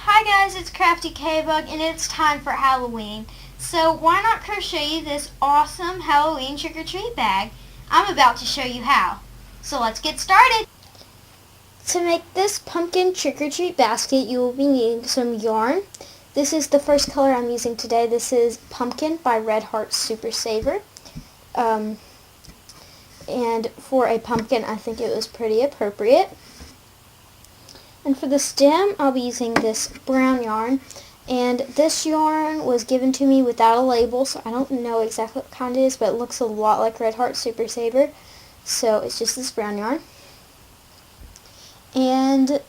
Hi guys, it's Crafty K-Bug and it's time for Halloween. So why not crochet you this awesome Halloween trick-or-treat bag? I'm about to show you how. So let's get started. To make this pumpkin trick-or-treat basket, you will be needing some yarn. This is the first color I'm using today. This is Pumpkin by Red Heart Super Saver. And for a pumpkin, I think it was pretty appropriate. And for the stem, I'll be using this brown yarn. And this yarn was given to me without a label, so I don't know exactly what kind it is, but it looks a lot like Red Heart Super Saver. So it's just this brown yarn. And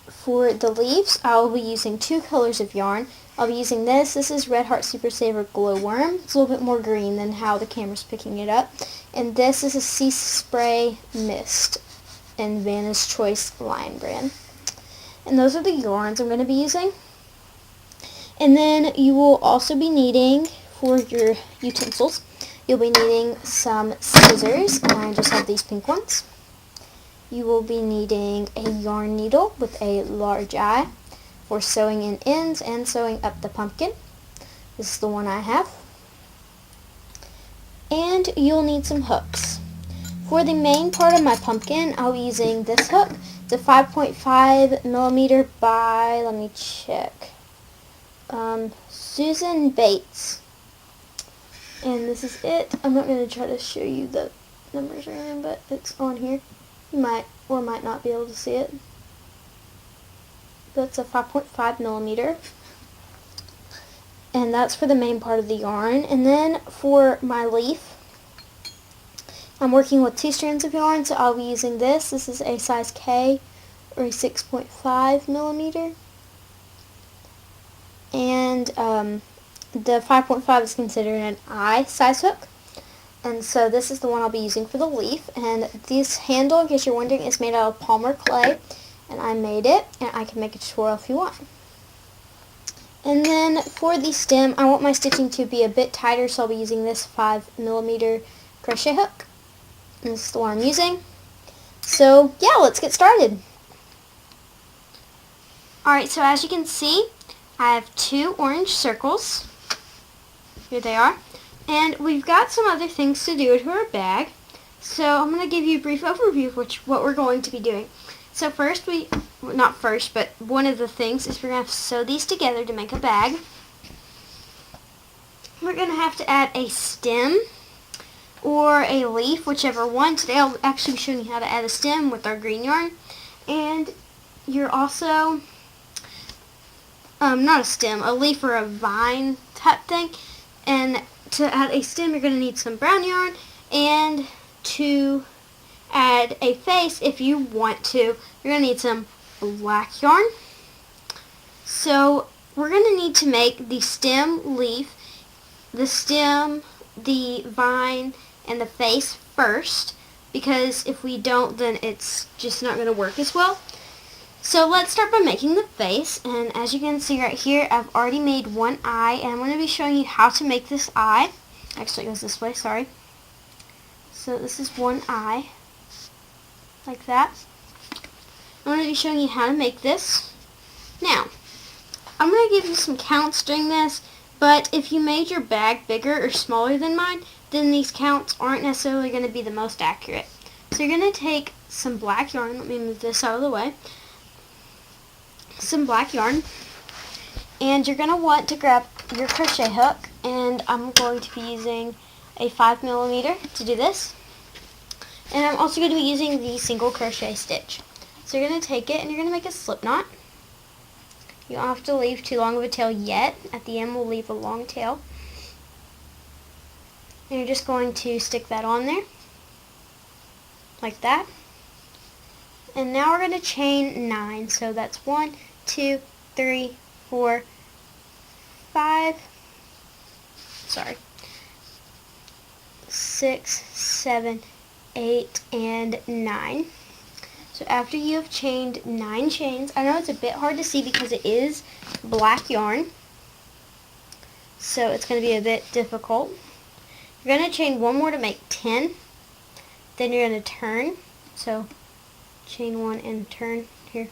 for the leaves, I'll be using two colors of yarn. I'll be using this. This is Red Heart Super Saver Glowworm. It's a little bit more green than how the camera's picking it up. And this is a Sea Spray Mist in Vanna's Choice Lion brand. And those are the yarns I'm going to be using. And then you will also be needing, for your utensils, you'll be needing some scissors, and I just have these pink ones. You will be needing a yarn needle with a large eye for sewing in ends and sewing up the pumpkin. This is the one I have. And you'll need some hooks. For the main part of my pumpkin, I'll be using this hook. It's a 5.5 millimeter by, let me check, Susan Bates. And this is it. I'm not going to try to show you the numbers or anything, but it's on here. You might or might not be able to see it. But it's a 5.5 millimeter. And that's for the main part of the yarn. And then for my leaf, I'm working with 2 strands of yarn, so I'll be using this. This is a size K, or a 6.5 millimeter. And the 5.5 is considered an I size hook. And so this is the one I'll be using for the leaf. And this handle, in case you're wondering, is made out of Palmer clay. And I made it, and I can make a tutorial if you want. And then for the stem, I want my stitching to be a bit tighter, so I'll be using this 5 millimeter crochet hook. And this is the one I'm using. So yeah, let's get started. Alright, so as you can see, I have 2 orange circles. Here they are. And we've got some other things to do to our bag. So I'm going to give you a brief overview of what we're going to be doing. So first, not first, but one of the things is we're going to have to sew these together to make a bag. We're going to have to add a stem or a leaf, whichever one. Today I'll actually be showing you how to add a stem with our green yarn. And you're also, not a stem, a leaf or a vine type thing. And to add a stem, you're going to need some brown yarn, and to add a face, if you want to, you're going to need some black yarn. So we're going to need to make the stem, leaf, the stem, the vine, and the face first, because if we don't, then it's just not going to work as well. So let's start by making the face, and as you can see right here, I've already made one eye, and I'm going to be showing you how to make this eye. Actually, it goes this way, sorry. So this is one eye, like that. I'm going to be showing you how to make this. Now, I'm going to give you some counts during this, but if you made your bag bigger or smaller than mine, then these counts aren't necessarily going to be the most accurate. So you're going to take some black yarn. Let me move this out of the way. Some black yarn, and you're going to want to grab your crochet hook, and I'm going to be using a 5 millimeter to do this, and I'm also going to be using the single crochet stitch. So you're going to take it and you're going to make a slip knot. You don't have to leave too long of a tail yet. At the end we'll leave a long tail, and you're just going to stick that on there like that. And now we're going to chain 9. So that's 1, 2, 3, 4, 5, 6, 7, 8, and 9. So after you have chained 9 chains, I know it's a bit hard to see because it is black yarn, so it's going to be a bit difficult. You're going to chain 1 more to make 10. Then you're going to turn. So chain 1 and turn here.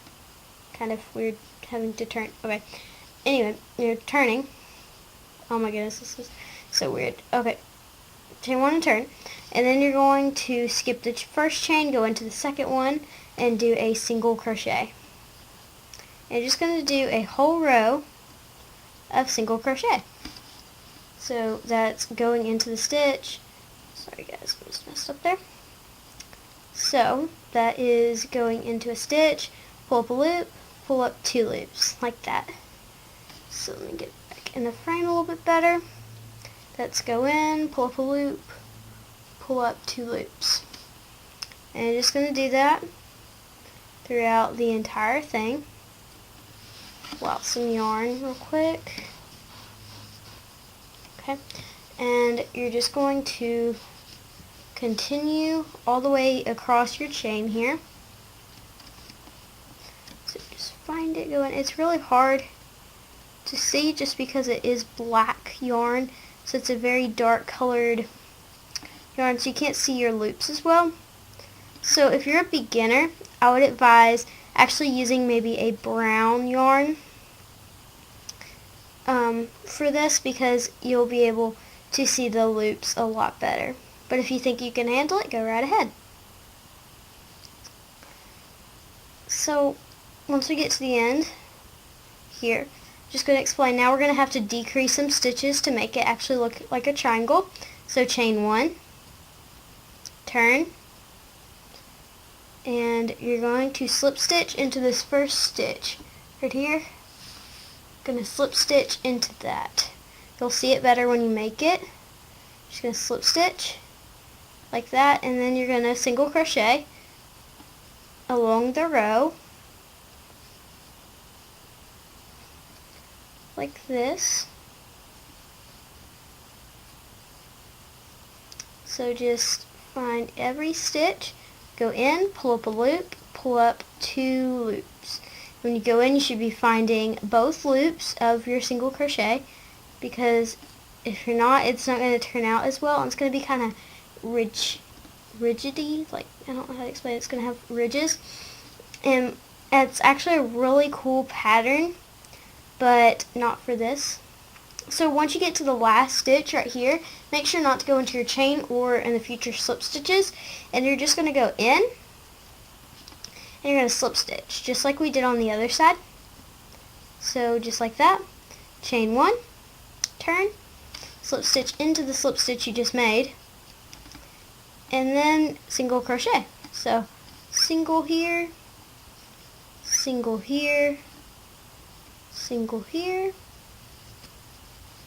kind of weird having to turn. Okay. Anyway, you're turning. Oh my goodness, this is so weird. Okay. Chain 1 and turn. And then you're going to skip the first chain, go into the second one, and do a single crochet. And you're just going to do a whole row of single crochet. So that's going into the stitch. Sorry guys, I just messed up there. So that is going into a stitch, pull up a loop, pull up 2 loops, like that. So let me get back in the frame a little bit better. Let's go in, pull up a loop, pull up 2 loops. And you're just going to do that throughout the entire thing. Pull out some yarn real quick. Okay, and you're just going to continue all the way across your chain here. So just find it going. It's really hard to see just because it is black yarn, so it's a very dark colored yarn, so you can't see your loops as well. So if you're a beginner, I would advise actually using maybe a brown yarn for this, because you'll be able to see the loops a lot better. But if you think you can handle it, go right ahead. So once we get to the end here, just going to explain, now we're going to have to decrease some stitches to make it actually look like a triangle. So chain 1, turn, and you're going to slip stitch into this first stitch right here. Going to slip stitch into that. You'll see it better when you make it. Just going to slip stitch like that, and then you're going to single crochet along the row like this. So just find every stitch, go in, pull up a loop, pull up 2 loops. When you go in, you should be finding both loops of your single crochet, because if you're not, it's not going to turn out as well, and it's going to be kind of rigidy, like, I don't know how to explain it. It's going to have ridges, and it's actually a really cool pattern, but not for this. So once you get to the last stitch right here, make sure not to go into your chain or in the future slip stitches, and you're just going to go in, and you're going to slip stitch, just like we did on the other side. So just like that, chain 1, turn, slip stitch into the slip stitch you just made, and then single crochet. So single here, single here, single here.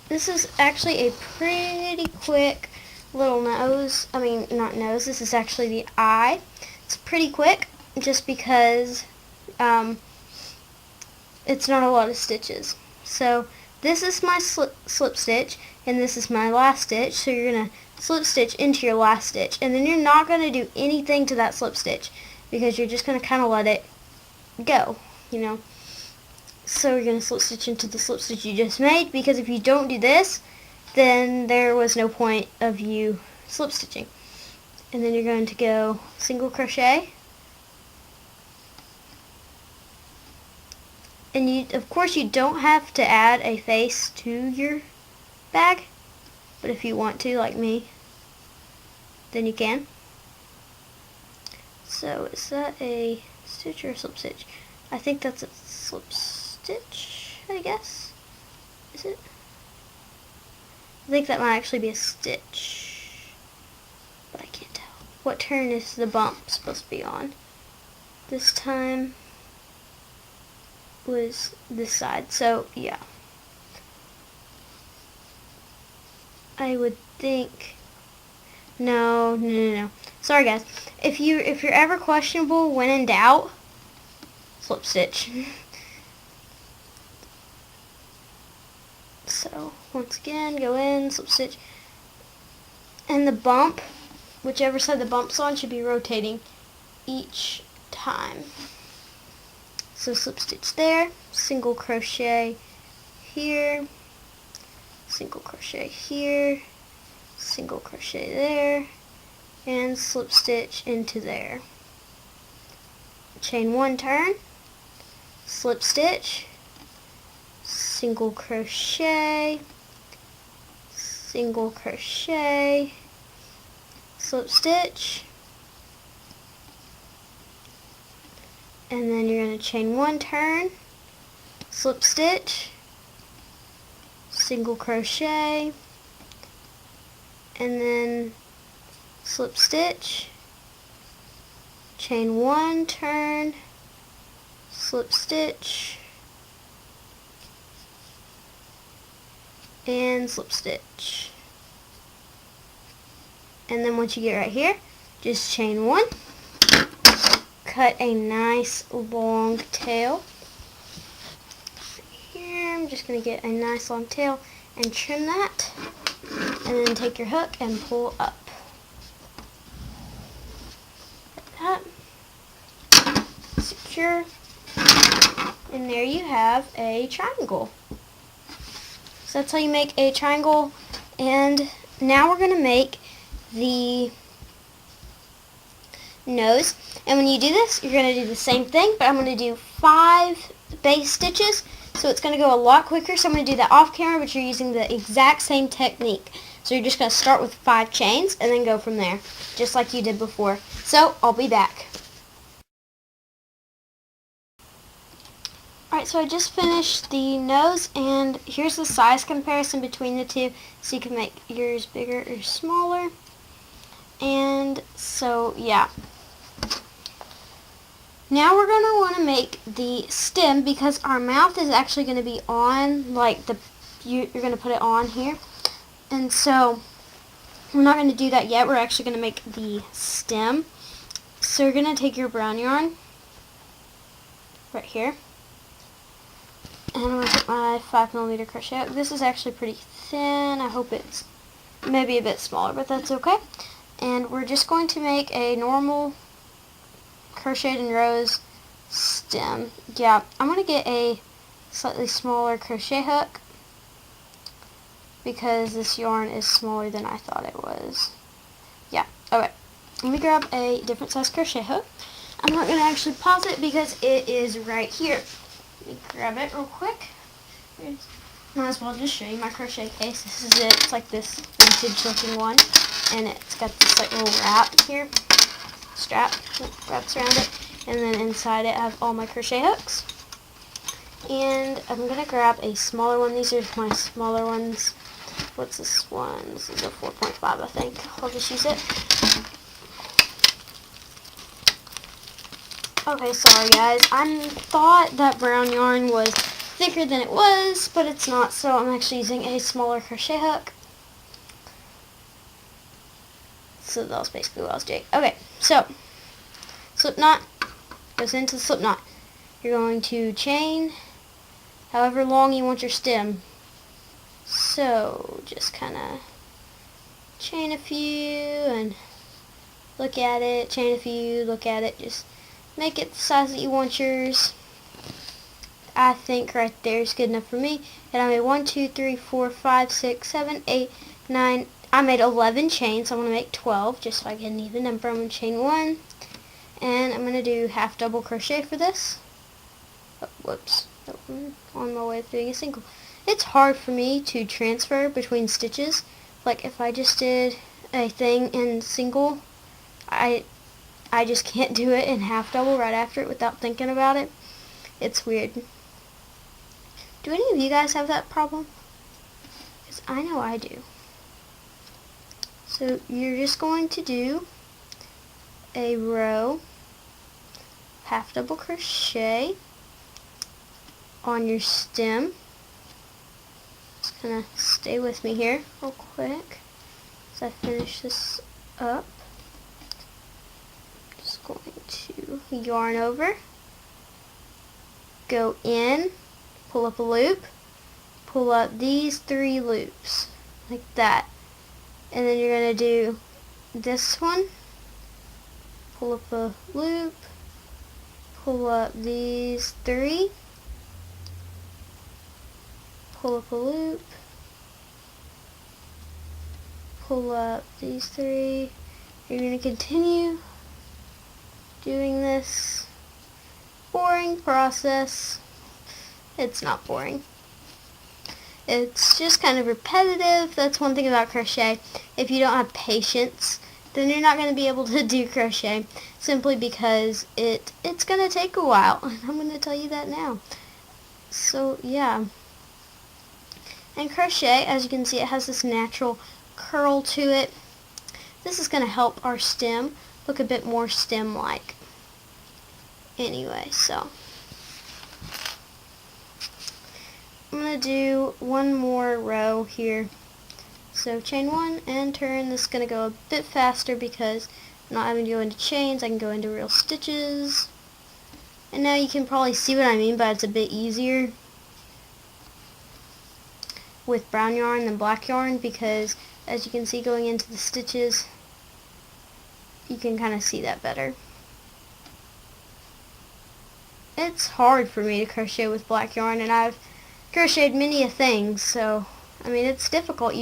This is actually a pretty quick little nose. I mean, not nose, this is actually the eye. It's pretty quick just because it's not a lot of stitches. So this is my slip stitch, and this is my last stitch. So you're going to slip stitch into your last stitch, and then you're not going to do anything to that slip stitch, because you're just going to kind of let it go, you know. So you're going to slip stitch into the slip stitch you just made, because if you don't do this, then there was no point of you slip stitching. And then you're going to go single crochet, and you, of course, you don't have to add a face to your bag, but if you want to, like me, then you can. So is that a stitch or a slip stitch? I think that's a slip stitch, I guess. Is it? I think that might actually be a stitch, but I can't tell. What turn is the bump supposed to be on? This time was this side, so yeah. I would think, no. Sorry guys. If you're ever questionable when in doubt, slip stitch. So once again, go in, slip stitch, and the bump, whichever side the bump's on, should be rotating each time. So slip stitch there, single crochet here, single crochet here, single crochet there, and slip stitch into there. Chain 1, turn, slip slip stitch, single crochet, single crochet, slip stitch, and then you're going to chain 1, turn, slip stitch, single crochet, and then slip stitch, chain 1, turn, slip stitch, and slip stitch. And then once you get right here, just chain 1, cut a nice long tail. Here I'm just going to get a nice long tail and trim that, and then take your hook and pull up. Like that. Secure. And there you have a triangle. So that's how you make a triangle. And now we're going to make the nose. And when you do this, you're going to do the same thing, but I'm going to do 5 base stitches, so it's going to go a lot quicker. So I'm going to do that off camera, but you're using the exact same technique. So you're just going to start with 5 chains and then go from there, just like you did before. So I'll be back. Alright, so I just finished the nose, and here's the size comparison between the two, so you can make yours bigger or smaller. And so, yeah. Now we're going to want to make the stem, because our mouth is actually going to be on, like, you're going to put it on here. And so, we're not going to do that yet. We're actually going to make the stem. So you're going to take your brown yarn, right here. And I'm going to put my 5mm crochet hook. This is actually pretty thin. I hope it's maybe a bit smaller, but that's okay. And we're just going to make a normal crocheted in rows stem. Yeah, I'm going to get a slightly smaller crochet hook because this yarn is smaller than I thought it was. Yeah, okay. Let me grab a different size crochet hook. I'm not going to actually pause it because it is right here. Let me grab it real quick. Might as well just show you my crochet case. This is it. It's like this vintage looking one. And it's got this like little wrap here. Strap that wraps around it. And then inside it I have all my crochet hooks. And I'm going to grab a smaller one. These are my smaller ones. What's this one? This is a 4.5, I think. I'll just use it. Okay, sorry guys. I thought that brown yarn was thicker than it was, but it's not, so I'm actually using a smaller crochet hook. So that was basically what I was doing. Okay, so slip knot goes into the slip knot. You're going to chain however long you want your stem. So just kind of chain a few and look at it, chain a few, look at it, just make it the size that you want yours. I think right there is good enough for me. And I made 1, 2, 3, 4, 5, 6, 7, 8, 9. I made 11 chains, so I'm going to make 12 just so I get an even number. I'm going to chain 1. And I'm going to do half double crochet for this. Oh, whoops. On my way to doing a single. It's hard for me to transfer between stitches. Like if I just did a thing in single, I just can't do it in half double right after it without thinking about it. It's weird. Do any of you guys have that problem? Because I know I do. So you're just going to do a row, half double crochet on your stem. Just gonna stay with me here real quick as I finish this up. Just going to yarn over, go in, pull up a loop, pull up these 3 loops like that, and then you're going to do this one, pull up a loop, pull up these 3, pull up a loop, pull up these 3. You're going to continue doing this boring process It's not boring. It's just kind of repetitive. That's one thing about crochet. If you don't have patience, then you're not going to be able to do crochet, simply because it's going to take a while, and I'm going to tell you that now. So yeah, and crochet, as you can see, it has this natural curl to it. This is going to help our stem look a bit more stem-like. Anyway, so I'm going to do one more row here. So chain 1 and turn. This is going to go a bit faster because I'm not having to go into chains. I can go into real stitches. And now you can probably see what I mean, but it's a bit easier with brown yarn than black yarn, because as you can see going into the stitches, you can kind of see that better. It's hard for me to crochet with black yarn, and I've crocheted many a thing, so I mean, it's difficult.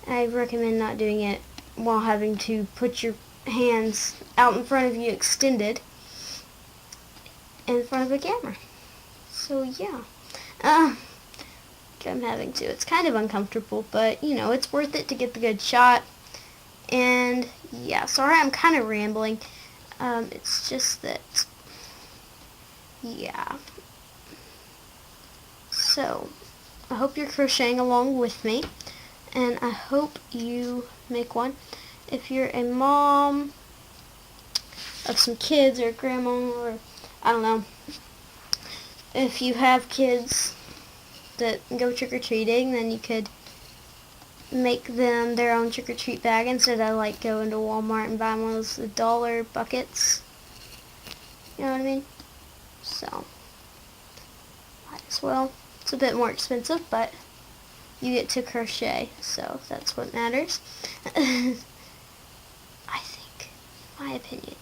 I recommend not doing it while having to put your hands out in front of you extended in front of a camera. So yeah, I'm having to. It's kind of uncomfortable, but you know, it's worth it to get the good shot. And yeah, sorry I'm kind of rambling. It's just that, yeah. So I hope you're crocheting along with me, and I hope you make one. If you're a mom of some kids, or a grandma, or I don't know, if you have kids that go trick-or-treating, then you could make them their own trick-or-treat bag instead of like going to Walmart and buying one of those $1 buckets. You know what I mean? So might as well. It's a bit more expensive, but you get to crochet, so that's what matters. I think, my opinion.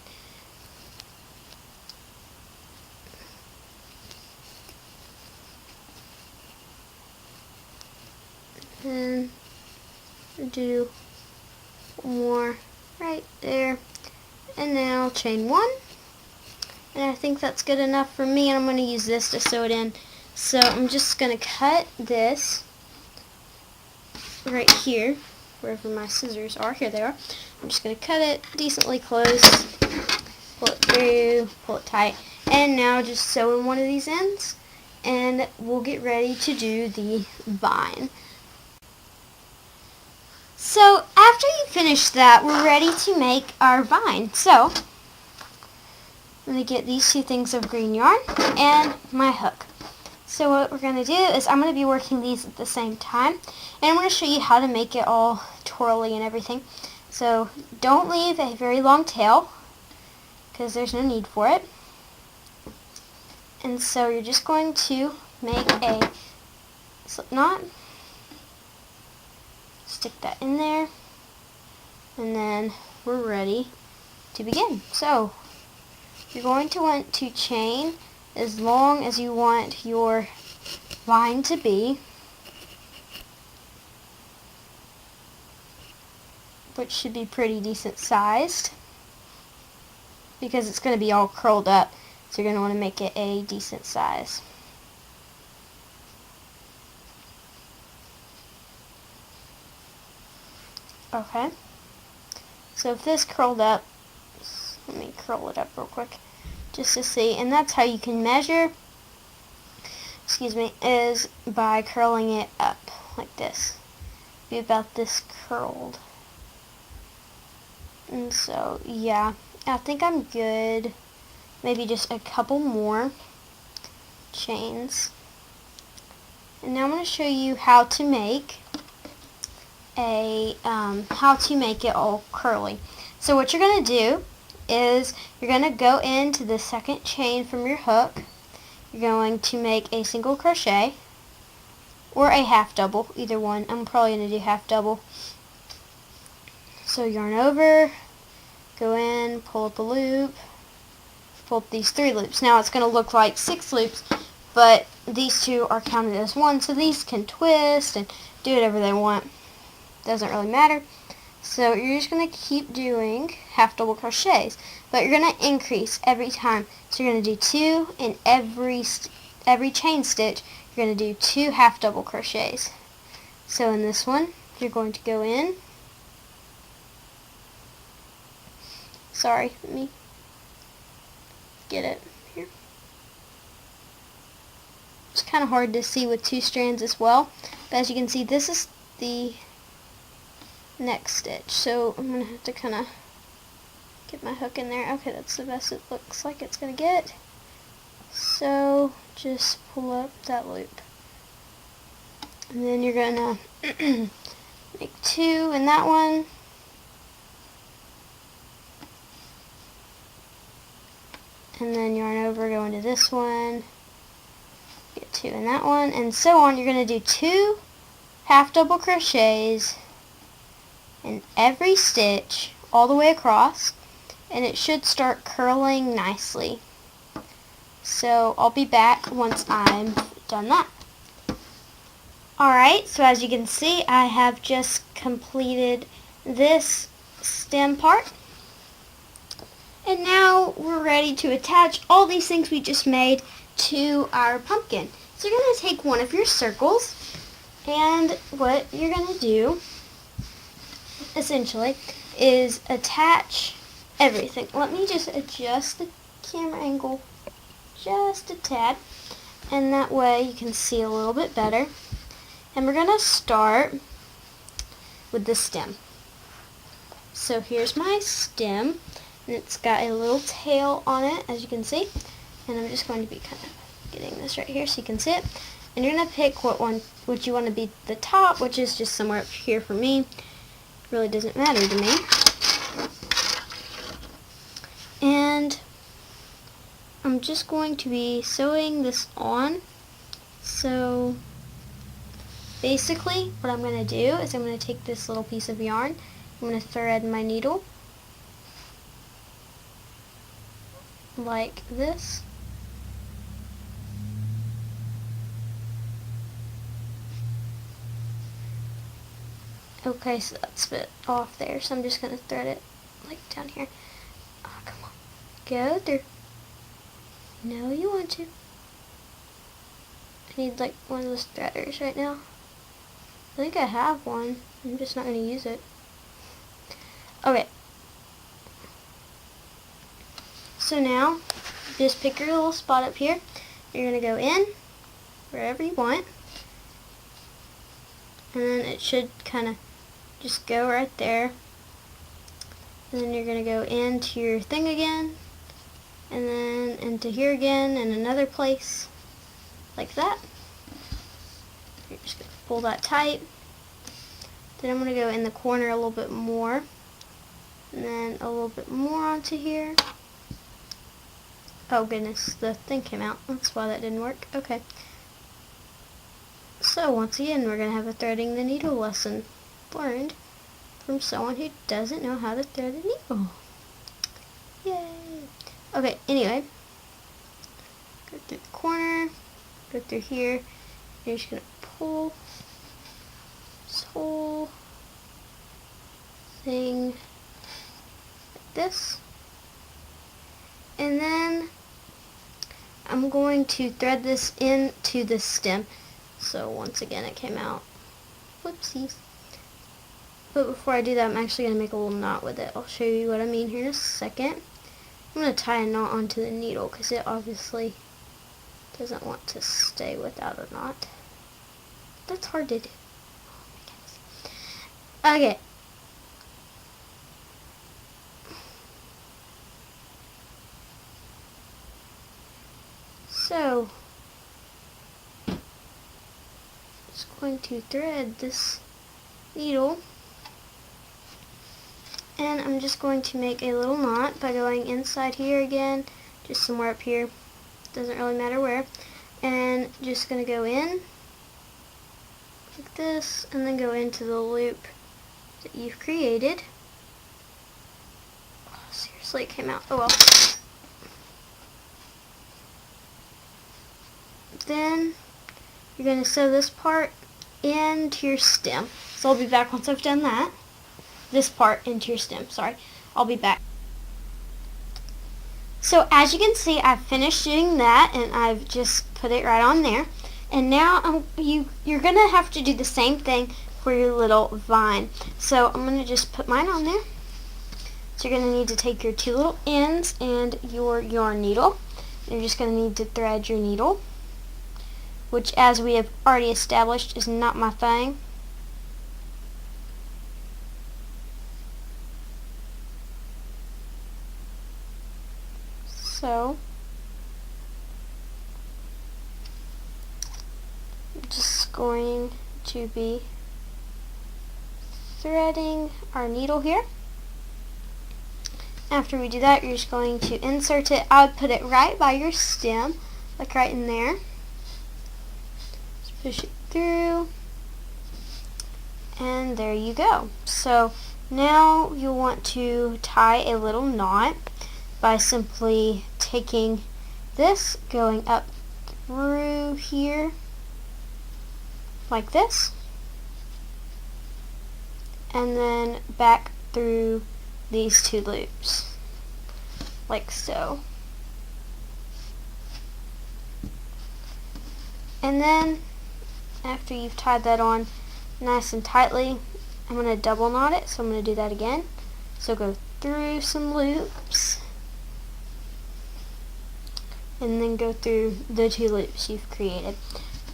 And do one more right there, and now chain 1, and I think that's good enough for me, and I'm going to use this to sew it in. So I'm just going to cut this right here, wherever my scissors are. Here they are. I'm just going to cut it decently close, pull it through, pull it tight, and now just sew in one of these ends, and we'll get ready to do the vine. So after you finish that, we're ready to make our vine. So I'm going to get these 2 things of green yarn and my hook. So what we're going to do is I'm going to be working these at the same time, and I'm going to show you how to make it all twirly and everything. So don't leave a very long tail, because there's no need for it. And so you're just going to make a slip knot, stick that in there, and then we're ready to begin. So you're going to want to chain as long as you want your vine to be, which should be pretty decent sized, because it's going to be all curled up, so you're going to want to make it a decent size. Okay, so if this curled up, let me curl it up real quick just to see, and that's how you can measure, is by curling it up like this. Be about this curled. And so yeah, I think I'm good. Maybe just a couple more chains. And now I'm going to show you how to make it all curly. So what you're going to do is you're going to go into the second chain from your hook. You're going to make a single crochet or a half double, either one. I'm probably going to do half double. So yarn over, go in, pull up a loop, pull up these 3 loops. Now it's going to look like 6 loops, but these 2 are counted as 1, so these can twist and do whatever they want. Doesn't really matter. So you're just going to keep doing half double crochets, but you're going to increase every time. So you're going to do 2 in every every chain stitch, you're going to do 2 half double crochets. So in this one, you're going to go in. Sorry, let me get it here. It's kind of hard to see with 2 strands as well, but as you can see, this is the next stitch. So I'm going to have to kind of get my hook in there. Okay, that's the best it looks like it's going to get. So just pull up that loop. And then you're going to make 2 in that one. And then yarn over, go into this one, get 2 in that one, and so on. You're going to do 2 half double crochets in every stitch all the way across, and it should start curling nicely. So I'll be back once I'm done that. Alright, so as you can see, I have just completed this stem part. And now we're ready to attach all these things we just made to our pumpkin. So you're going to take one of your circles, and what you're going to do, essentially, is attach everything. Let me just adjust the camera angle just a tad, and that way you can see a little bit better. And we're going to start with the stem. So here's my stem. And it's got a little tail on it, as you can see. And I'm just going to be kind of getting this right here so you can see it. And you're going to pick what you want to be the top, which is just somewhere up here for me. It really doesn't matter to me. And I'm just going to be sewing this on. So basically what I'm going to do is I'm going to take this little piece of yarn. I'm going to thread my needle like this. Okay, so that's a bit off there, so I'm just going to thread it like down here. Oh, come on. Go through. No, you want to. I need like one of those threaders right now. I think I have one. I'm just not going to use it. Okay. So now, just pick your little spot up here. You're going to go in wherever you want. And then it should kind of just go right there. And then you're going to go into your thing again. And then into here again in another place. Like that. You're just going to pull that tight. Then I'm going to go in the corner a little bit more. And then a little bit more onto here. Oh goodness, the thing came out. That's why that didn't work. Okay. So once again, we're going to have a threading the needle lesson learned from someone who doesn't know how to thread a needle. Yay! Okay, anyway. Go through the corner, go through here. You're just going to pull this whole thing like this. And then I'm going to thread this into the stem. So once again it came out. Whoopsies. But before I do that, I'm actually going to make a little knot with it. I'll show you what I mean here in a second. I'm going to tie a knot onto the needle because it obviously doesn't want to stay without a knot. That's hard to do. Okay. So, just going to thread this needle, and I'm just going to make a little knot by going inside here again, just somewhere up here, doesn't really matter where, and just going to go in like this, and then go into the loop that you've created. Oh, seriously, it came out. Oh well. Then you're going to sew this part into your stem. So I'll be back once I've done that. This part into your stem, sorry. I'll be back. So as you can see, I've finished doing that, and I've just put it right on there. And now you're going to have to do the same thing for your little vine. So I'm going to just put mine on there. So you're going to need to take your two little ends and your yarn needle. You're just going to need to thread your needle, which, as we have already established, is not my thing. So I'm just going to be threading our needle here. After we do that, you're just going to insert it. I would put it right by your stem, like right in there. Just push it through, and there you go. So now you'll want to tie a little knot by simply taking this, going up through here like this, and then back through these two loops like so. And then after you've tied that on nice and tightly, I'm going to double knot it, so I'm going to do that again. So go through some loops and then go through the two loops you've created.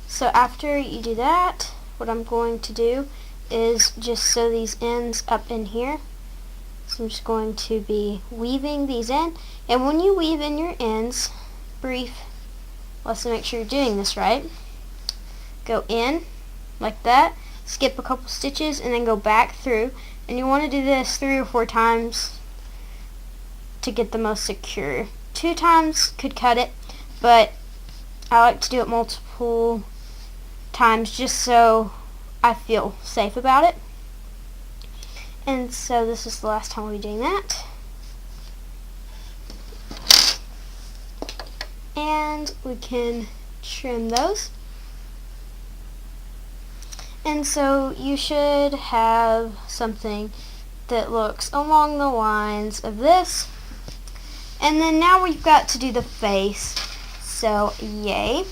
So after you do that, what I'm going to do is just sew these ends up in here. So I'm just going to be weaving these in, and when you weave in your ends, let's make sure you're doing this right. Go in like that, skip a couple stitches, and then go back through, and you want to do this 3 or 4 times to get the most secure. 2 times could cut it, but I like to do it multiple times just so I feel safe about it. And so this is the last time we'll be doing that. And we can trim those. And so you should have something that looks along the lines of this. And then now we've got to do the face. So yay.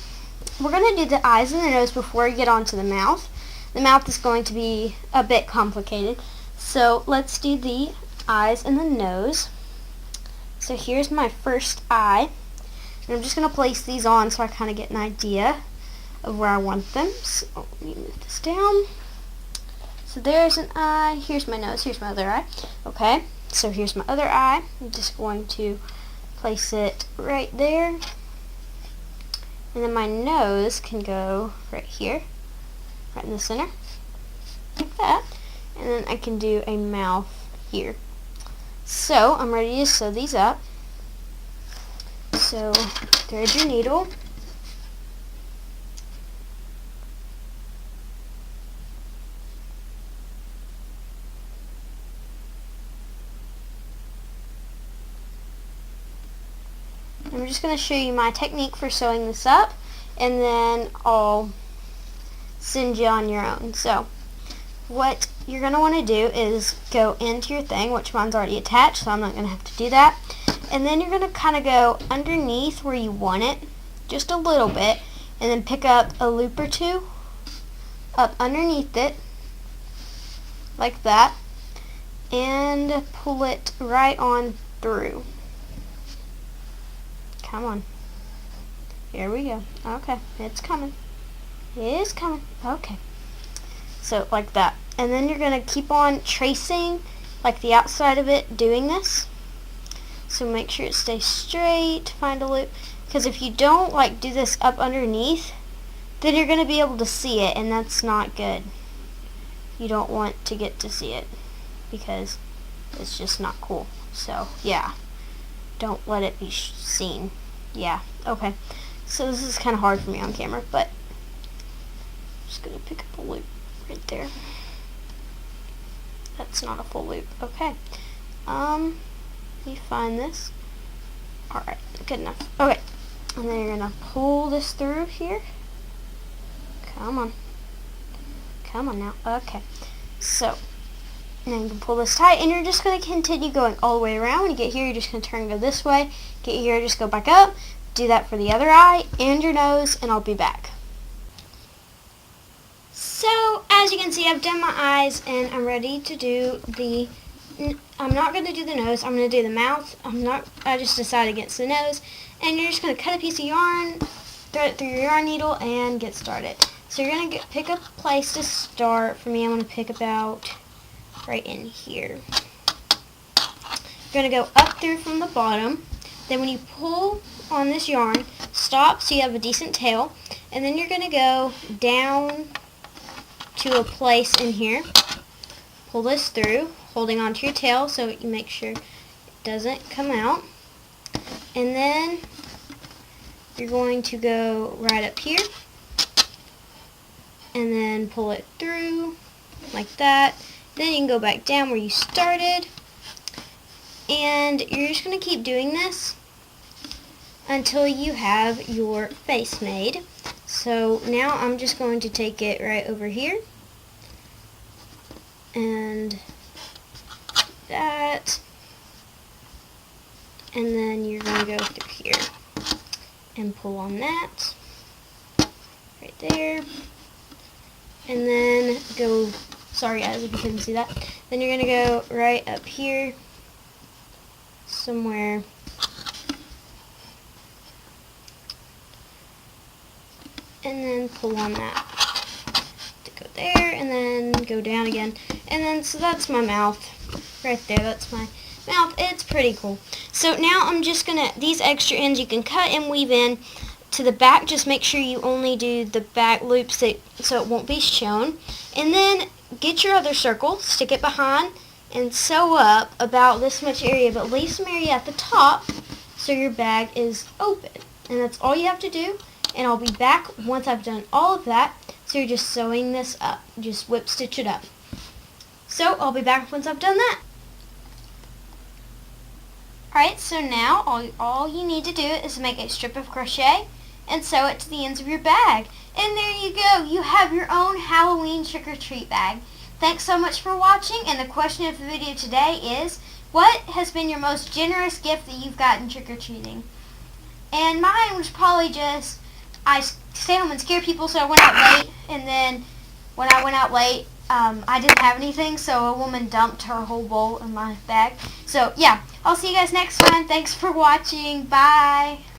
We're going to do the eyes and the nose before we get onto the mouth. The mouth is going to be a bit complicated. So let's do the eyes and the nose. So here's my first eye. And I'm just going to place these on so I kind of get an idea of where I want them. So let me move this down. So there's an eye. Here's my nose. Here's my other eye. Okay, so here's my other eye. I'm just going to place it right there. And then my nose can go right here, right in the center, like that. And then I can do a mouth here. So I'm ready to sew these up. So thread your needle. I'm just going to show you my technique for sewing this up, and then I'll send you on your own. So what you're going to want to do is go into your thing, which mine's already attached, so I'm not going to have to do that. And then you're going to kind of go underneath where you want it, just a little bit, and then pick up a loop or two up underneath it, like that, and pull it right on through. Come on. Here we go. Okay, it's coming. It's coming. Okay. So like that. And then you're going to keep on tracing like the outside of it, doing this. So make sure it stays straight. Find a loop. Because if you don't like do this up underneath, then you're going to be able to see it, and that's not good. You don't want to get to see it because it's just not cool. So yeah, don't let it be seen. Yeah, okay. So this is kind of hard for me on camera, but I'm just going to pick up a loop right there. That's not a full loop. Okay. Let me find this. Alright, good enough. Okay. And then you're going to pull this through here. Come on. Come on now. Okay. So, And then you can pull this tight, and you're just going to continue going all the way around. When you get here, you're just going to turn and go this way. Get here, just go back up. Do that for the other eye and your nose, and I'll be back. So, as you can see, I've done my eyes, and I'm ready to do I'm not going to do the nose, I'm going to do the mouth. I just decided against the nose. And you're just going to cut a piece of yarn, thread it through your yarn needle, and get started. So you're going to pick a place to start. For me, I'm going to pick about right in here. You're going to go up through from the bottom. Then when you pull on this yarn, stop so you have a decent tail. And then you're going to go down to a place in here. Pull this through, holding onto your tail so you make sure it doesn't come out. And then you're going to go right up here and then pull it through like that. Then you can go back down where you started, and you're just going to keep doing this until you have your face made. So now I'm just going to take it right over here and that, and then you're going to go through here and pull on that right there, and then go, sorry guys if you couldn't see that, then you're going to go right up here somewhere and then pull on that to go there, and then go down again, and then so that's my mouth right there. That's my mouth. It's pretty cool. So now I'm just gonna, these extra ends you can cut and weave in to the back. Just make sure you only do the back loops so it won't be shown, and then get your other circle, stick it behind, and sew up about this much area, but leave some area at the top so your bag is open. And that's all you have to do. And I'll be back once I've done all of that. So you're just sewing this up. Just whip stitch it up. So I'll be back once I've done that. Alright, so now all you need to do is make a strip of crochet and sew it to the ends of your bag. And there you go. You have your own Halloween trick-or-treat bag. Thanks so much for watching, and the question of the video today is, what has been your most generous gift that you've gotten trick-or-treating? And mine was probably just, I stay home and scare people, so I went out late, and then when I went out late, I didn't have anything, so a woman dumped her whole bowl in my bag. So yeah, I'll see you guys next time. Thanks for watching. Bye.